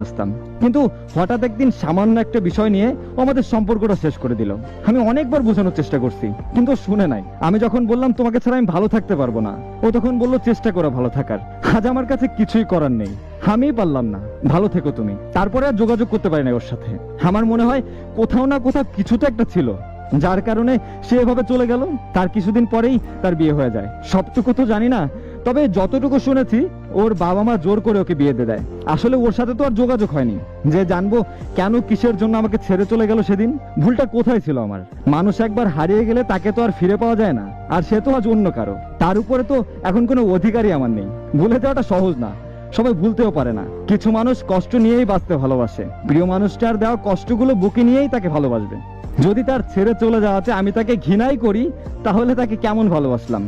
আসতাম, কিন্তু হঠাৎ একদিন সামান্য একটা বিষয় নিয়ে ও আমাদের সম্পর্কটা শেষ করে দিল। আমি অনেকবার বোঝানোর চেষ্টা করছি, কিন্তু ও শুনে নাই। আমি যখন বললাম তোমাকে ছাড়া আমি ভালো থাকতে পারবো না, ও তখন বললো চেষ্টা করো ভালো থাকার। আজ আমার কাছে কিছুই করার নেই, আমিই পারলাম না। ভালো থেকো তুমি। তারপরে আর যোগাযোগ করতে পারি না ওর সাথে। আমার মনে হয় কোথাও না কোথাও কিছু তো একটা ছিল, যার কারণে সে এভাবে চলে গেল। তার কিছুদিন পরেই তার বিয়ে হয়ে যায়। সবটুকু তো জানি না, তবে যতটুকু শুনেছি ওর বাবা মা জোর করে ওকে বিয়ে দিয়ে দেয়। আসলে ওর সাথে তো আর যোগাযোগ হয়নি যে জানবো কেন কিসের জন্য আমাকে ছেড়ে চলে গেল সেদিন। ভুলটা কোথায় ছিল আমার? মানুষ একবার হারিয়ে গেলে তাকে তো আর ফিরে পাওয়া যায় না, আর সে তো আজ অন্য কারো। তার উপরে তো এখন কোনো অধিকারই আমার নেই। ভুলে যাওয়াটা সহজ না, সবাই ভুলতেও পারে না। কিছু মানুষ কষ্ট নিয়েই বাঁচতে ভালোবাসে। প্রিয় মানুষটার দেওয়া কষ্টগুলো বুকে নিয়েই তাকে ভালোবাসবে। যদি তার ছেড়ে চলে যাওয়াতে আমি তাকে ঘৃণাই করি, তাহলে তাকে কেমন ভালোবাসলাম?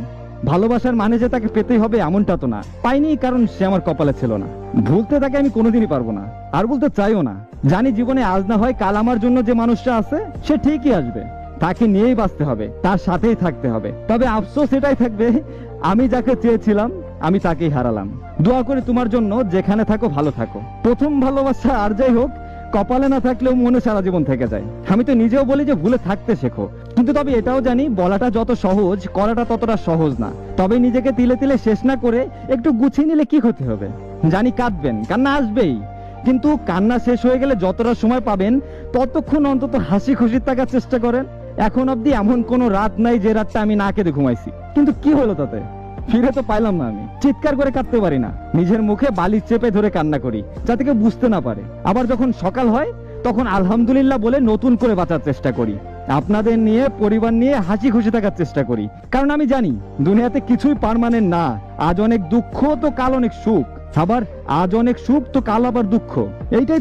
ভালোবাসার মানে যে তাকে পেতেই হবে এমনটা তো না। পাইনি কারণ সে আমার কপালে ছিল না। ভুলতে তাকে আমি কোনোদিনই পারবো না, আর বলতে চাইও না। জানি জীবনে আজ না হয় কাল আমার জন্য যে মানুষটা আছে সে ঠিকই আসবে। তাকে নিয়েই বাঁচতে হবে, তার সাথেই থাকতে হবে। তবে আফসোস এটাই থাকবে, আমি যাকে চেয়েছিলাম আমি তাকেই হারালাম। দোয়া করি তোমার জন্য, যেখানে থাকো ভালো থাকো। প্রথম ভালোবাসা আর যাই হোক, কপালে না থাকলেও মনে সারা জীবন থেকে যায়। আমি তো নিজেও বলি যে ভুলে থাকতে শেখো, কিন্তু তবে এটাও জানি বলাটা যত সহজ করাটা ততটা সহজ না। তবে নিজেকে তিলে তিলে শেষ না করে একটু গুছিয়ে নিলে কি ক্ষতি হবে? জানি কাঁদবেন, কান্না আসবেই, কিন্তু কান্না শেষ হয়ে গেলে যতটা সময় পাবেন ততক্ষণ অন্তত হাসি খুশি থাকার চেষ্টা করেন। এখন অব্দি এমন কোনো রাত নাই যে রাতটা আমি না কেঁদে ঘুমাইছি, কিন্তু কি হলো তাতে? ফিরে তো পাইলাম না। আমি চিৎকার করে কাঁদতে পারি না, নিজের মুখে বালি চেপে ধরে কান্না করি যাতে কেউ বুঝতে না পারে। আবার যখন সকাল হয় তখন আলহামদুলিল্লাহ বলে নতুন করে বাঁচার চেষ্টা করি। আপনাদের নিয়ে, পরিবার নিয়ে হাসি খুশি থাকার চেষ্টা করি, কারণ আমি জানি দুনিয়াতে কিছুই পার্মানেন্ট না। আজ অনেক দুঃখ তো কাল অনেক সুখ, আবার আজ অনেক সুখ তো কাল আবার দুঃখ। এইটাই